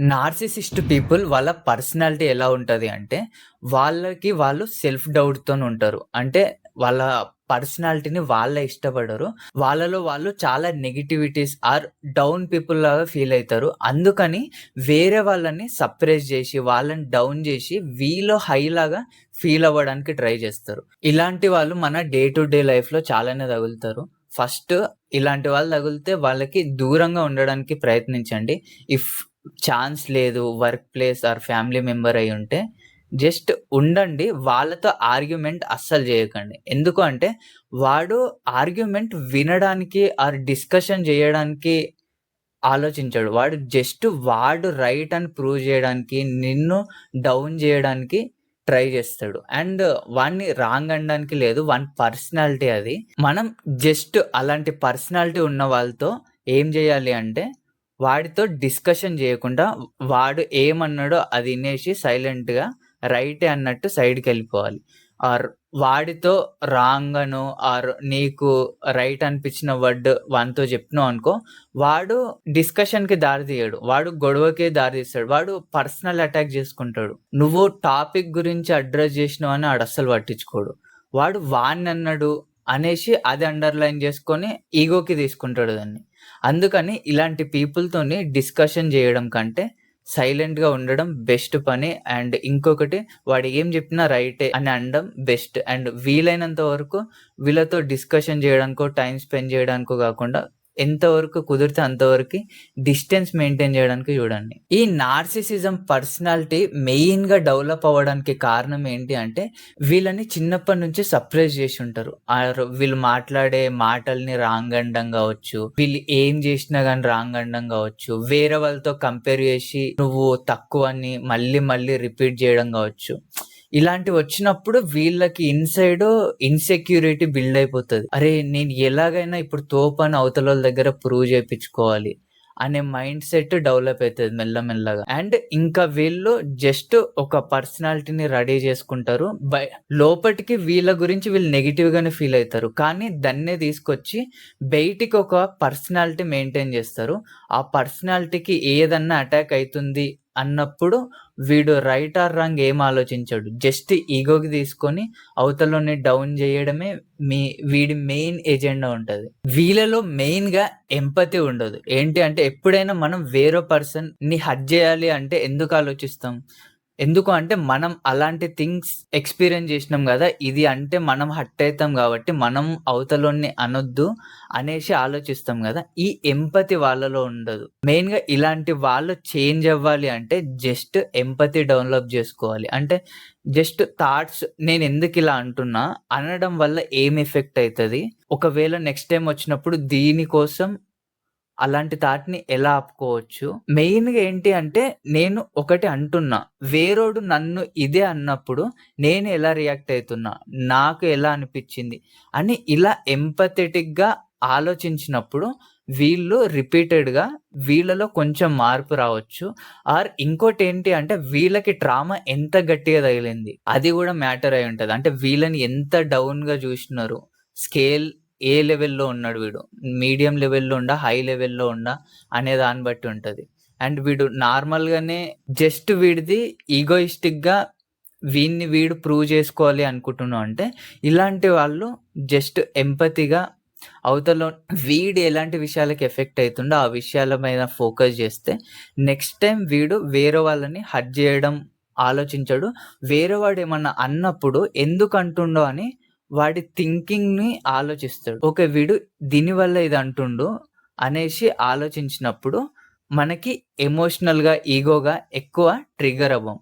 Narcissist people వాళ్ళ personality ఎలా ఉంటది అంటే, వాళ్ళకి వాళ్ళు సెల్ఫ్ డౌట్‌తోనుంటారు. అంటే వాళ్ళ పర్సనాలిటీని వాళ్ళే ఇష్టపడరు. వాళ్ళలో వాళ్ళు చాలా నెగటివిటీస్ ఆర్ డౌన్ పీపుల్ లాగా ఫీల్ అయితారు. అందుకని వేరే వాళ్ళని సప్రెస్ జేసి, వాళ్ళని డౌన్ జేసి, వీళ్ళు హై లాగా ఫీల్ అవ్వడానికి ట్రై జేస్తారు. ఇలాంటి వాళ్ళు మన డే టు డే లైఫ్‌లో చాలానే తగులుతారు. ఫస్ట్ ఇలాంటి వాళ్ళు తగిలితే వాళ్ళకి దూరంగా ఉండడానికి ప్రయత్నించండి. ఇఫ్ ఛాన్స్ లేదు. Work place or family member అయ్యుంటే జస్ట్ ఉండండి. వాళ్ళతో ఆర్గ్యుమెంట్ అస్సలు జేయకండి. ఎందుకు అంటే వాడు ఆర్గ్యుమెంట్ వినడానికి ఆర్ డిస్కషన్ జేయడానికి ఆలోచించడు. వాడు జస్ట్ వాడు రైట్ అని ప్రూవ్ జేయడానికి, నిన్ను డౌన్ జేయడానికి ట్రై జేస్తాడు. అండ్ వాడిని రాంగ్ అనడానికి లేదు. వాని పర్సనాలిటీ అది. మనం జస్ట్ అలాంటి పర్సనాలిటీ ఉన్న వాళ్ళతో ఏం జేయాలి అంటే వాడితో డిస్కషన్ జేయకుండా వాడు ఏమన్నాడో అది ఇనేసి సైలెంట్‌గా రైటే అన్నట్టు సైడ్‌కెళ్ళిపోవాలి. ఆర్ వాడితో రాంగ్ అనో ఆర్ నీకు రైట్ అనిపించిన వర్డ్ వానితో చెప్పినావనుకో, వాడు డిస్కషన్‌కి దారి తీయడు. వాడు గొడవకే దారి తీస్తాడు. వాడు పర్సనల్ అటాక్ చేసుకుంటాడు. నువ్వు టాపిక్ గురించి అడ్రెస్ చేసినావని ఆడస్సలు పట్టించుకోడు. వాడు వాడినన్నాడు అనేసి అది అండర్‌లైన్ చేసుకొని ఇగోకి తీసుకుంటాడు దాన్ని. అందుకని ఇలాంటి పీపుల్‌తోని డిస్కషన్ జేయడం కంటే సైలెంట్‌గా ఉండడం బెస్ట్ పని. అండ్ ఇంకొకటి వాడు ఏం జెప్పినా రైటే అని అనడం బెస్ట్. అండ్ వీలైనంత వరకు వీళ్ళతో డిస్కషన్ జేయడానికో, టైమ్ స్పెండ్ జేయడానికో గాకుండా ఎంతవరకు కుదిరితే అంతవరకి డిస్టెన్స్ మెయింటైన్ జేయడానికి జూడండి. ఈ నార్సిసిజం పర్సనాలిటీ మెయిన్‌గా డెవలప్ అవ్వడానికి కారణం ఏంటి అంటే వీళ్ళని చిన్నప్పటి నుంచి సప్రెస్ జేసుంటారు. ఆర్ వీళ్ళు మాట్లాడే మాటల్ని రాంగ్ అనడం గావచ్చు, వీళ్ళు ఏం జేసినా గాని రాంగ్ అనడం గావచ్చు, వేరే వాళ్ళతో కంపేర్ జేసి నువ్వు తక్కువని మళ్ళీ మళ్ళీ రిపీట్ జేయడం గావచ్చు. ఇలాంటివొచ్చినప్పుడు వీళ్ళకి ఇన్‌సైడ్ ఇన్‌సెక్యూరిటీ బిల్డ్ అయిపోతది. అరే! నేను ఎలాగైనా ఇప్పుడు తోపని అవతలోళ్ళ దగ్గర ప్రూవ్ చేపించుకోవాలి అనే మైండ్ సెట్ డెవలప్ అయితది మెల్లమెల్లగా. అండ్ ఇంకా వీళ్ళు జస్ట్ ఒక పర్సనాలిటీని రెడీ చేసుకుంటారు. లోపటికి వీళ్ళ గురించి వీళ్ళు నెగెటివ్‌గానే ఫీల్ అయితారు. కానీ దాన్నే తీసుకొచ్చి బయటికి ఒక పర్సనాలిటీ మెయింటైన్ చేస్తారు. ఆ పర్సనాలిటీకి ఏదన్నా అటాక్ అయితుంది అన్నప్పుడు వీడు రైట్ ఆర్ రాంగ్ ఏం ఆలోచించడు. జస్ట్ ఇగోకి తీసుకొని అవతలోన్ని డౌన్ జేయడమే వీడి మెయిన్ ఎజెండా ఉంటది. వీళ్ళలో మెయిన్‌గా ఎంపతి ఉండదు. ఏంటి అంటే ఎప్పుడైనా మనం వేరే పర్సన్‌ని హర్ట్ జేయాలి అంటే ఎందుకు ఆలోచిస్తాం? ఎందుకు అంటే మనం అలాంటి థింగ్స్ ఎక్స్‌పీరియన్స్ జేసినాం గదా! ఇది అంటే మనం హర్ట్ అయితాం గాబట్టి మనం అవతలోన్ని అనొద్దు అనేసి ఆలోచిస్తాం గదా! ఈ ఎంపతి వాళ్ళలో ఉండదు. మెయిన్‌గా ఇలాంటి వాళ్ళు చేంజ్ అవ్వాలి అంటే జస్ట్ ఎంపతి డెవలప్ జేసుకోవాలి. అంటే జస్ట్ థాట్స్ నేనెందుకిలా అంటున్నా? అనడం వల్ల ఏం ఎఫెక్ట్ అయితది? ఒకవేళ నెక్స్ట్ టైమ్ వచ్చినప్పుడు దీని కోసం అలాంటి థాట్‌ని ఎలా ఆపుకోవచ్చు? మెయిన్‌గా ఏంటి అంటే నేను ఒకటి అంటున్నా. వేరోడు నన్ను ఇదే అన్నప్పుడు నేను ఎలా రియాక్ట్ అయితున్నా? నాకు ఎలా అనిపిచ్చింది? అని ఇలా ఎంపథెటిక్‌గా ఆలోచించినప్పుడు వీళ్ళు రిపీటెడ్‌గా వీళ్ళలో కొంచెం మార్పు రావచ్చు. ఆర్ ఇంకోటేంటి అంటే వీళ్ళకి ట్రామా ఎంత గట్టిగా తగిలింది? అది గూడా మ్యాటర్ అయ్యి ఉంటది. అంటే వీళ్ళని ఎంత డౌన్‌గా జూషినరు? స్కేల్ ఏ లెవెల్‌లో ఉన్నాడు వీడు? మీడియం లెవెల్‌లో ఉండా? హై లెవెల్‌లో ఉండా? అనే దాన్ని బట్టి ఉంటది. అండ్ వీడు నార్మల్‌గానే జస్ట్ వీడిది ఈగోయిస్టిక్‌గా వీడిని వీడు ప్రూవ్ చేసుకోవాలి అనుకుంటున్నాం అంటే, ఇలాంటి వాళ్ళు జస్ట్ ఎంపతిగా అవతల వీడు ఎలాంటి విషయాలకి ఎఫెక్ట్ అయితుండో ఆ విషయాల మీద ఫోకస్ చేస్తే నెక్స్ట్ టైమ్ వీడు వేరే వాళ్ళని హర్ట్ చేయడం ఆలోచించడు. వేరే వాడు ఏమన్నా అన్నప్పుడు ఎందుకు అంటుండో అని వాడి థింకింగ్‌ని ఆలోచిస్తాడు. ఓకే. వీడు దీనివల్ల ఇది అంటుండు అనేసి ఆలోచించినప్పుడు మనకి ఎమోషనల్‌గా, ఇగోగా ఎక్కువ ట్రిగ్గర్ అవ్వం.